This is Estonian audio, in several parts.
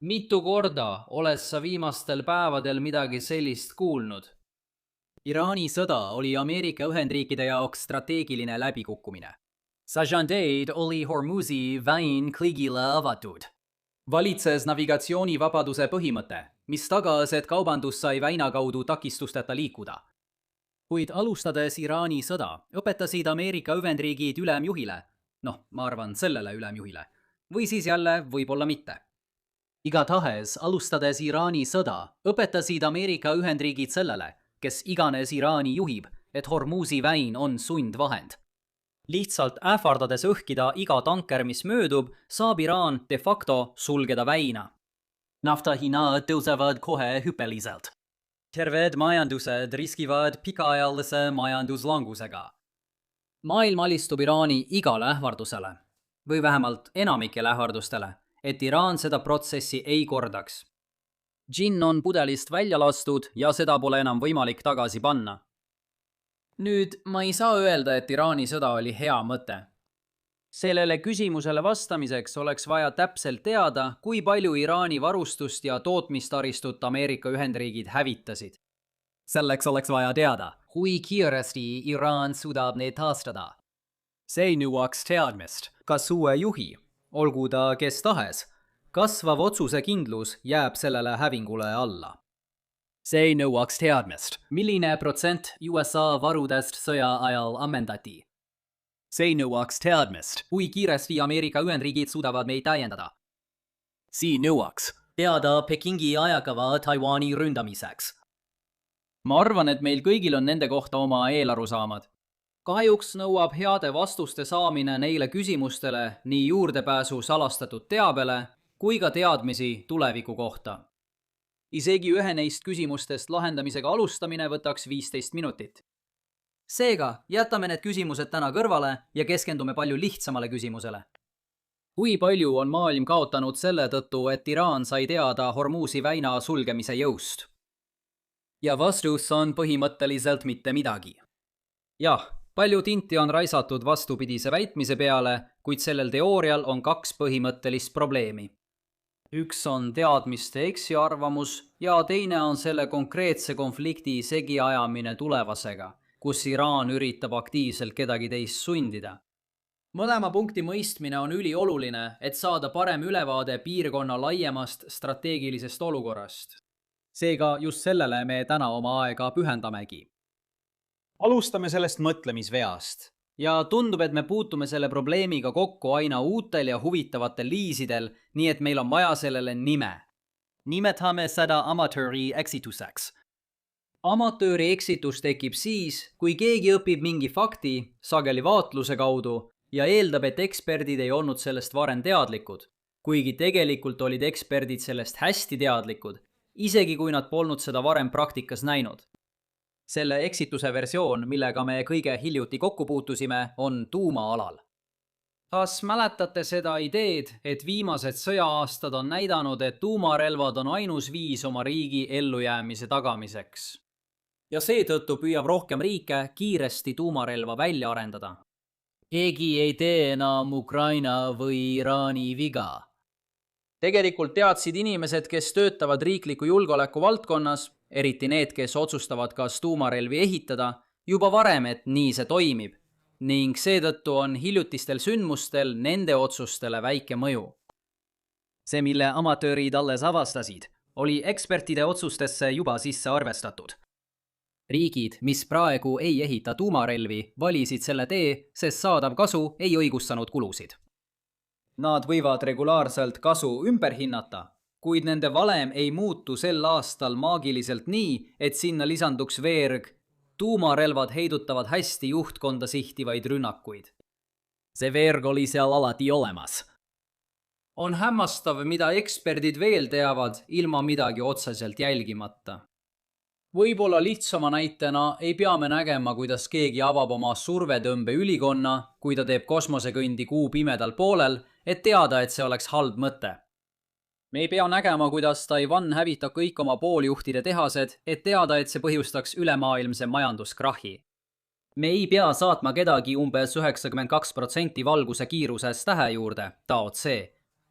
Mitu korda oled sa viimastel päevadel midagi sellist kuulnud? Iraani sõda oli Ameerika Ühendriikide jaoks strateegiline läbikukkumine. Sajandeid oli Hormuzi väin kõigile avatud. Valitses navigatsioonivabaduse põhimõte, mis tagas, et kaubandus sai väina kaudu takistusteta liikuda. Kuid alustades Iraani sõda, õpetasid Ameerika Ühendriigid ülemjuhile, ma arvan sellele ülemjuhile, või siis jälle võib-olla mitte. Igatahes, alustades Iraani sõda, õpetasid Ameerika Ühendriigid sellele, kes iganes Iraani juhib, et Hormuzi väin on sundvahend. Lihtsalt ähvardades õhkida iga tanker, mis möödub, saab Iraan de facto sulgeda väina. Nafta hinnad tõusevad kohe hüppeliselt. Terved majandused riskivad pikaajalise majanduslangusega. Maailm alistub Iraani igale ähvardusele, või vähemalt enamikele ähvardustele, et Iraan seda protsessi ei kordaks. Džinn on pudelist välja lastud ja seda pole enam võimalik tagasi panna. Nüüd, ma ei saa öelda, et Iraani sõda oli hea mõte. Sellele küsimusele vastamiseks oleks vaja täpselt teada, kui palju Iraani varustust ja tootmistaristut Ameerika Ühendriigid hävitasid. Selleks oleks vaja teada, kui kiiresti Iraan suudab need taastada. See nõuaks teadmist, kas uue juhi, olgu ta kes tahes, kasvav otsusekindlus jääb sellele hävingule alla. See nõuaks teadmist, milline protsent USA varudest sõja ajal ammendati. See nõuaks teadmist, kui kiiresti Ameerika Ühendriigid suudavad meid täiendada. See nõuaks teada Pekingi ajakava Taiwani ründamiseks. Ma arvan, et meil kõigil on nende kohta oma eelarusaamad. Kahjuks nõuab heade vastuste saamine neile küsimustele nii juurdepääsu salastatud teabele kui ka teadmisi tuleviku kohta. Isegi ühe neist küsimustest lahendamisega alustamine võtaks 15 minutit. Seega, jätame need küsimused täna kõrvale ja keskendume palju lihtsamale küsimusele. Kui palju on maailm kaotanud selle tõttu, et Iraan sai teada Hormuzi väina sulgemise jõust? Ja vastus on põhimõtteliselt mitte midagi. Jah, palju tinti on raisatud vastupidise väitmise peale, kuid sellel teoorial on kaks põhimõttelist probleemi. Üks on teadmiste eksiarvamus ja teine on selle konkreetse konflikti segiajamine tulevasega, kus Iraan üritab aktiivselt kedagi teist sundida. Mõlema punkti mõistmine on ülioluline, et saada parem ülevaade piirkonna laiemast strateegilisest olukorrast. Seega just sellele me täna oma aega pühendamegi. Alustame sellest mõtlemisveast. Ja tundub, et me puutume selle probleemiga kokku aina uutel ja huvitavatel liisidel, nii et meil on vaja sellele nime. Nimetame seda amatööri eksituseks. Amatööri eksitus tekib siis, kui keegi õpib mingi fakti, sageli vaatluse kaudu, ja eeldab, et eksperdid ei olnud sellest varem teadlikud, kuigi tegelikult olid eksperdid sellest hästi teadlikud, isegi kui nad polnud seda varem praktikas näinud. Selle eksituse versioon, millega me kõige hiljuti kokku puutusime, on tuumaalal. Kas mäletate seda ideed, et viimased sõja-aastad on näidanud, et tuumarelvad on ainus viis oma riigi ellujäämise tagamiseks? Ja seetõttu püüab rohkem riike kiiresti tuumarelva välja arendada. Keegi ei tee enam Ukraina või Iraani viga. Tegelikult teadsid inimesed, kes töötavad riikliku julgeoleku valdkonnas, eriti need, kes otsustavad kas tuumarelvi ehitada, juba varem, et nii see toimib, ning seetõttu on hiljutistel sündmustel nende otsustele väike mõju. See, mille amatöörid alles avastasid, oli ekspertide otsustesse juba sisse arvestatud. Riigid, mis praegu ei ehita tuumarelvi, valisid selle tee, sest saadav kasu ei õigustanud kulusid. Nad võivad regulaarselt kasu ümber hinnata, kuid nende valem ei muutu sel aastal maagiliselt nii, et sinna lisanduks veerg. Tuumarelvad heidutavad hästi juhtkonda sihtivaid rünnakuid. See veerg oli seal alati olemas. On hämmastav, mida eksperdid veel teavad, ilma midagi otseselt jälgimata. Võib-olla lihtsama näitena ei pea me nägema, kuidas keegi avab oma survetõmbe ülikonna, kui ta teeb kosmosekõndi kuu pimedal poolel, et teada, et see oleks halb mõte. Me ei pea nägema, kuidas Taiwan hävitab kõik oma pooljuhtide tehased, et teada, et see põhjustaks ülemaailmse majanduskrahi. Me ei pea saatma kedagi umbes 92% valguse kiiruses tähe juurde, Tao Tse,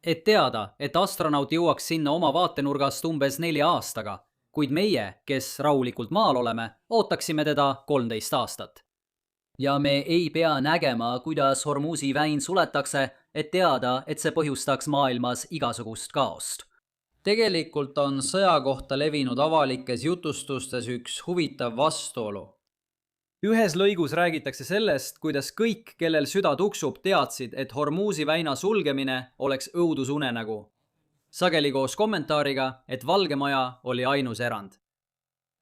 et teada, et astronaut jõuaks sinna oma vaatenurgast umbes 4 aastaga, kuid meie, kes rahulikult maal oleme, ootaksime teda 13 aastat. Ja me ei pea nägema, kuidas Hormuzi väin suletakse, et teada, et see põhjustaks maailmas igasugust kaost. Tegelikult on sõja kohta levinud avalikes jutustustes üks huvitav vastuolu. Ühes lõigus räägitakse sellest, kuidas kõik, kellel süda tuksub, teadsid, et Hormuzi väina sulgemine oleks õudusunenägu. Sageli koos kommentaariga, et Valge Maja oli ainus erand.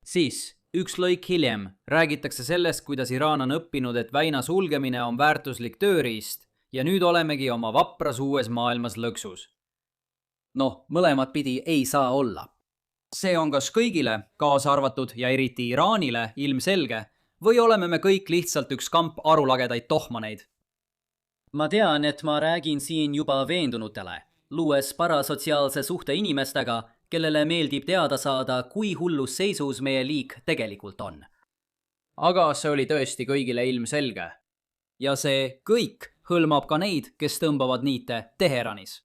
Siis, üks lõik hiljem, räägitakse sellest, kuidas Iraan on õppinud, et väina sulgemine on väärtuslik tööriist ja nüüd olemegi oma vapras uues maailmas lõksus. Noh, mõlemat pidi ei saa olla. See on kas kõigile, kaasa arvatud ja eriti Iraanile, ilmselge, või oleme me kõik lihtsalt üks kamp arulagedaid tohmaneid? Ma tean, et ma räägin siin juba veendunutele, luues parasotsiaalse suhte inimestega, kellele meeldib teada saada, kui hullus seisus meie liik tegelikult on. Aga see oli tõesti kõigile ilmselge. Ja see kõik hõlmab ka neid, kes tõmbavad niite Teheranis.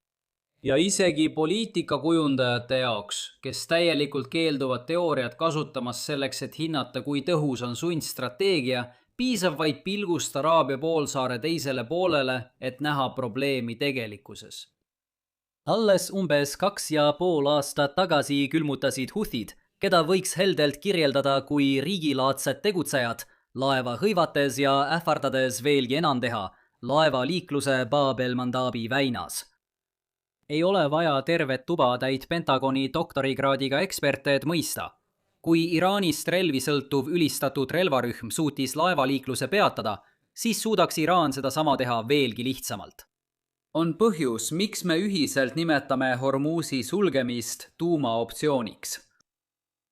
Ja isegi poliitikakujundajate jaoks, kes täielikult keelduvad teooriat kasutamas selleks, et hinnata, kui tõhus on sundstrateegia, piisab vaid pilgust Araabia poolsaare teisele poolele, et näha probleemi tegelikkuses. Alles umbes 2,5 aastat tagasi külmutasid Huthid, keda võiks heldelt kirjeldada kui riigilaadsed tegutsejad, laeva hõivates ja ähvardades veelgi enam teha, laevaliikluse Bab el-Mandabi väinas. Ei ole vaja tervet tuba täit Pentagoni doktorikraadiga eksperte, et mõista. Kui Iraanist relvi sõltuv ülistatud relvarühm suutis laevaliikluse peatada, siis suudaks Iraan seda sama teha veelgi lihtsamalt. On põhjus, miks me ühiselt nimetame Hormuzi sulgemist tuumaoptsiooniks.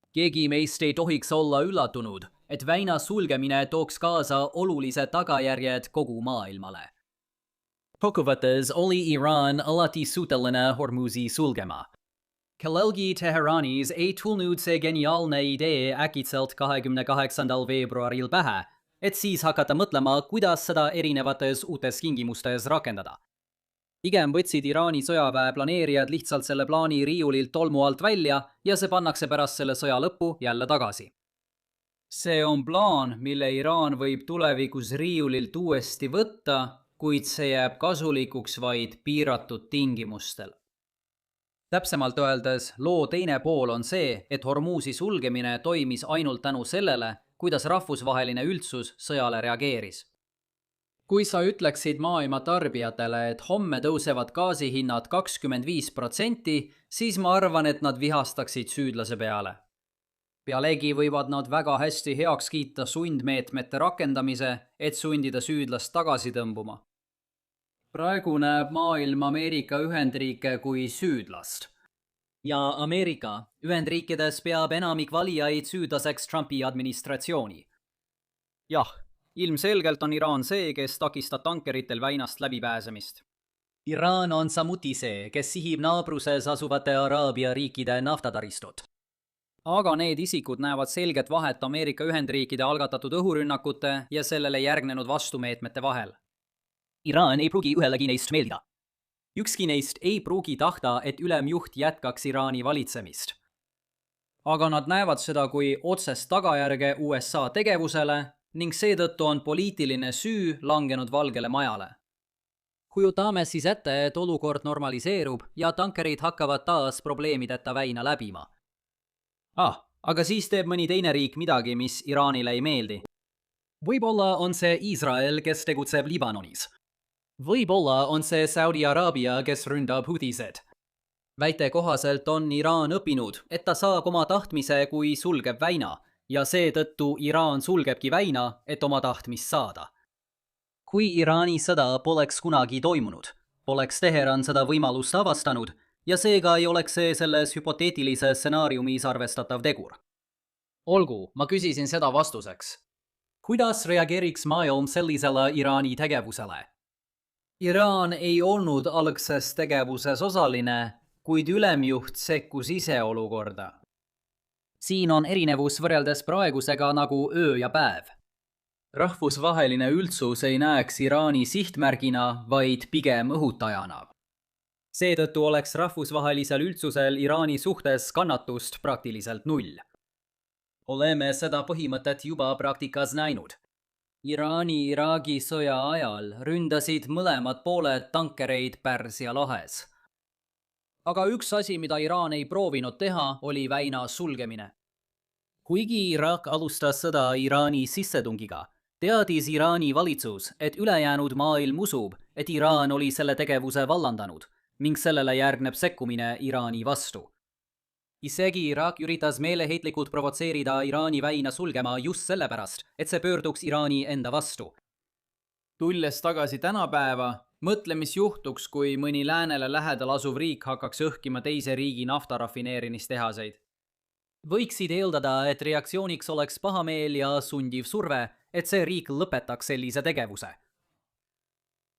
Keegi meist ei tohiks olla üllatunud, et väina sulgemine tooks kaasa olulise tagajärjed kogu maailmale. Kokkuvõttes oli Iraan alati suuteline Hormuzi sulgema. Kellelgi Teheranis ei tulnud see geniaalne idee äkitselt 28. veebruaril pähe, et siis hakata mõtlema, kuidas seda erinevates uutes tingimustes rakendada. Pigem võtsid Iraani sõjaväe planeerijad lihtsalt selle plaani riiulilt tolmu alt välja ja see pannakse pärast selle sõja lõppu jälle tagasi. See on plaan, mille Iraan võib tulevikus riiulilt uuesti võtta, kuid see jääb kasulikuks vaid piiratud tingimustel. Täpsemalt öeldes, loo teine pool on see, et Hormuzi sulgemine toimis ainult tänu sellele, kuidas rahvusvaheline üldsus sõjale reageeris. Kui sa ütleksid maailma tarbijatele, et homme tõusevad gaasihinnad 25%, siis ma arvan, et nad vihastaksid süüdlase peale. Pealegi võivad nad väga hästi heaks kiita sundmeetmete rakendamise, et sundida süüdlast tagasi tõmbuma. Praegu näeb maailm Ameerika Ühendriike kui süüdlast. Ja Ameerika Ühendriikides peab enamik valijaid süüdlaseks Trumpi administratsiooni. Jah, ilmselgelt on Iraan see, kes takistab tankeritel väinast läbipääsemist. Iraan on samuti see, kes sihib naabruses asuvate Araabia riikide naftataristut. Aga need isikud näevad selget vahet Ameerika Ühendriikide algatatud õhurünnakute ja sellele järgnenud vastumeetmete vahel. Iraan ei pruugi ühelegi neist meeldida. Ükski neist ei pruugi tahta, et ülemjuht jätkaks Iraani valitsemist. Aga nad näevad seda kui otsest tagajärge USA tegevusele ning seetõttu on poliitiline süü langenud Valgele Majale. Kujutame siis ette, et olukord normaliseerub ja tankerid hakkavad taas probleemideta väina läbima. Aga siis teeb mõni teine riik midagi, mis Iraanile ei meeldi. Võib-olla on see Iisrael, kes tegutseb Liibanonis. Võib-olla on see Saudi Araabia, kes ründab Houthid. Väite kohaselt on Iraan õppinud, et ta saab oma tahtmise, kui sulgeb väina, ja seetõttu Iraan sulgebki väina, et oma tahtmist saada. Kui Iraani sõda poleks kunagi toimunud, poleks Teheran seda võimalust avastanud ja seega ei oleks see selles hüpoteetilises stsenaariumis arvestatav tegur. Olgu, ma küsisin seda vastuseks. Kuidas reageeriks maailm sellisele Iraani tegevusele? Iraan ei olnud algses tegevuses osaline, kuid ülemjuht sekkus ise olukorda. Siin on erinevus võrreldes praegusega nagu öö ja päev. Rahvusvaheline üldsus ei näeks Iraani sihtmärgina, vaid pigem õhutajana. Seetõttu oleks rahvusvahelisel üldsusel Iraani suhtes kannatust praktiliselt null. Oleme seda põhimõtet juba praktikas näinud. Iraani-Iraagi sõja ajal ründasid mõlemad pooled tankereid Pärsia lahes. aga üks asi, mida Iraan ei proovinud teha, oli väina sulgemine. Kuigi Iraak alustas sõda Iraani sissetungiga, teadis Iraani valitsus, et ülejäänud maailm usub, et Iraan oli selle tegevuse vallandanud ning sellele järgneb sekkumine Iraani vastu. Isegi Iraak üritas meeleheitlikult provotseerida Iraani väina sulgema just sellepärast, et see pöörduks Iraani enda vastu. Tulles tagasi tänapäeva, mõtle, mis juhtuks, kui mõni läänele lähedal asuv riik hakkaks õhkima teise riigi naftarafineerimistehaseid. Võiksid eeldada, et reaktsiooniks oleks pahameel ja sundiv surve, et see riik lõpetaks sellise tegevuse.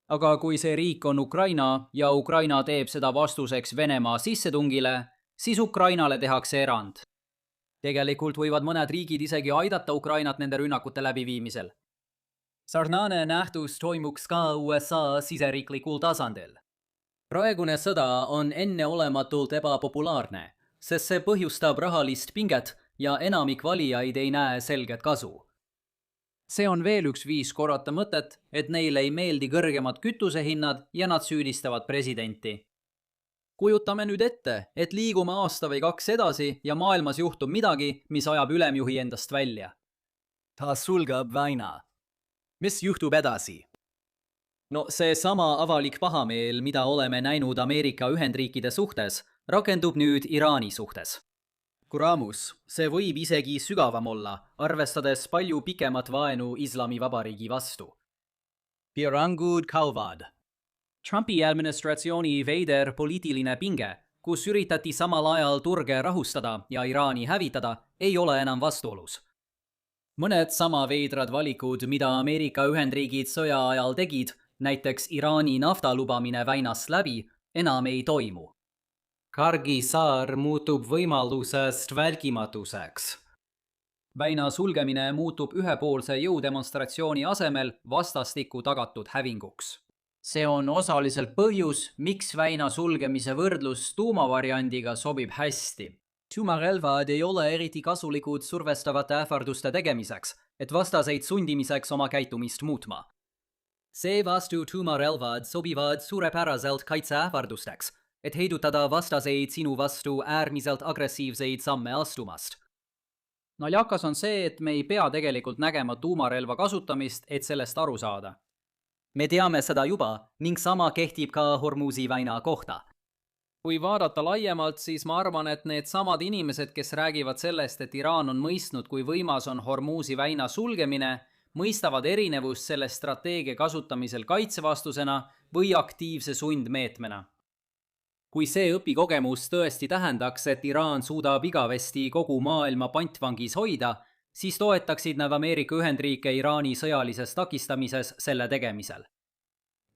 Aga kui see riik on Ukraina ja Ukraina teeb seda vastuseks Venemaa sissetungile, siis Ukrainale tehakse erand. Tegelikult võivad mõned riigid isegi aidata Ukrainat nende rünnakute läbiviimisel. Sarnane nähtus toimuks ka USA siseriiklikul tasandil. Praegune sõda on enneolematult ebapopulaarne, sest see põhjustab rahalist pinget ja enamik valijaid ei näe selget kasu. See on veel üks viis korrata mõtet, et neile ei meeldi kõrgemad kütusehinnad ja nad süüdistavad presidenti. Kujutame nüüd ette, et liigume aasta või 2 edasi ja maailmas juhtub midagi, mis ajab ülemjuhi endast välja. Ta sulgeb väina. Mis juhtub edasi? No see sama avalik pahameel, mida oleme näinud Ameerika Ühendriikide suhtes, rakendub nüüd Iraani suhtes. Kuramus, see võib isegi sügavam olla, arvestades palju pikemat vaenu Islamivabariigi vastu. Piirangud kauvad. Trumpi administratsiooni veider poliitiline pinge, kus üritati samal ajal turge rahustada ja Iraani hävitada, ei ole enam vastuolus. Mõned sama veidrad valikud, mida Ameerika Ühendriigid sõja ajal tegid, näiteks Iraani nafta lubamine väinast läbi, enam ei toimu. Kargi saar muutub võimalusest välkimatuseks. Väina sulgemine muutub ühepoolse jõudemonstratsiooni asemel vastastikku tagatud hävinguks. See on osaliselt põhjus, miks väina sulgemise võrdlus tuumavariandiga sobib hästi. Tuumarelvad ei ole eriti kasulikud survestavate ähvarduste tegemiseks, et vastaseid sundimiseks oma käitumist muutma. Seevastu tuumarelvad sobivad suurepäraselt kaitseähvardusteks, et heidutada vastaseid sinu vastu äärmiselt agressiivseid samme astumast. Naljakas on see, et me ei pea tegelikult nägema tuumarelva kasutamist, et sellest aru saada. Me teame seda juba ning sama kehtib ka Hormuzi väina kohta. Kui vaadata laiemalt, siis ma arvan, et need samad inimesed, kes räägivad sellest, et Iraan on mõistnud, kui võimas on Hormuzi väina sulgemine, mõistavad erinevust selle strateegia kasutamisel kaitsevastusena või aktiivse sundmeetmena. Kui see õpikogemus tõesti tähendaks, et Iraan suudab igavesti kogu maailma pantvangis hoida, siis toetaksid nad Ameerika Ühendriike Iraani sõjalises takistamises selle tegemisel.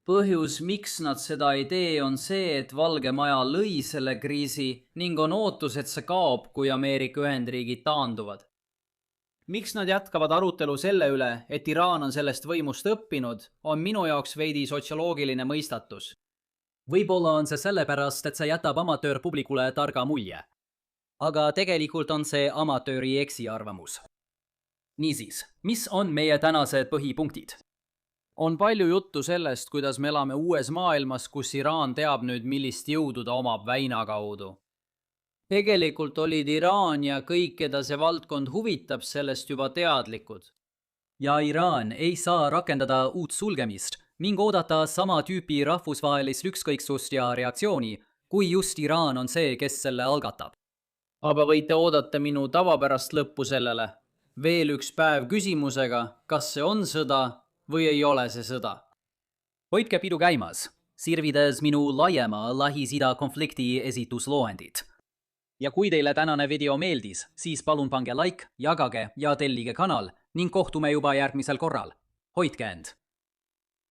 Põhjus, miks nad seda ei tee, on see, et Valge Maja lõi selle kriisi ning on ootus, et see kaob, kui Ameerika Ühendriigid taanduvad. Miks nad jätkavad arutelu selle üle, et Iraan on sellest võimust õppinud, on minu jaoks veidi sotsioloogiline mõistatus. Võib-olla on see sellepärast, et see jätab amatöörpublikule targa mulje. Aga tegelikult on see amatööri eksiarvamus. Niisiis, mis on meie tänased põhipunktid? On palju juttu sellest, kuidas me elame uues maailmas, kus Iraan teab nüüd, millist jõudu ta omab väina kaudu. Tegelikult olid Iraan ja kõik, keda see valdkond huvitab, sellest juba teadlikud. Ja Iraan ei saa rakendada uut sulgemist ning oodata sama tüüpi rahvusvahelist ükskõiksust ja reaktsiooni, kui just Iraan on see, kes selle algatab. Aga võite oodata minu tavapärast lõppu sellele. Veel üks päev küsimusega, kas see on sõda või ei ole see sõda. Hoidke pidu käimas, sirvides minu laiema Lähis-Ida konflikti esitusloendit. Ja kui teile tänane video meeldis, siis palun pange like, jagage ja tellige kanal ning kohtume juba järgmisel korral. Hoidke end!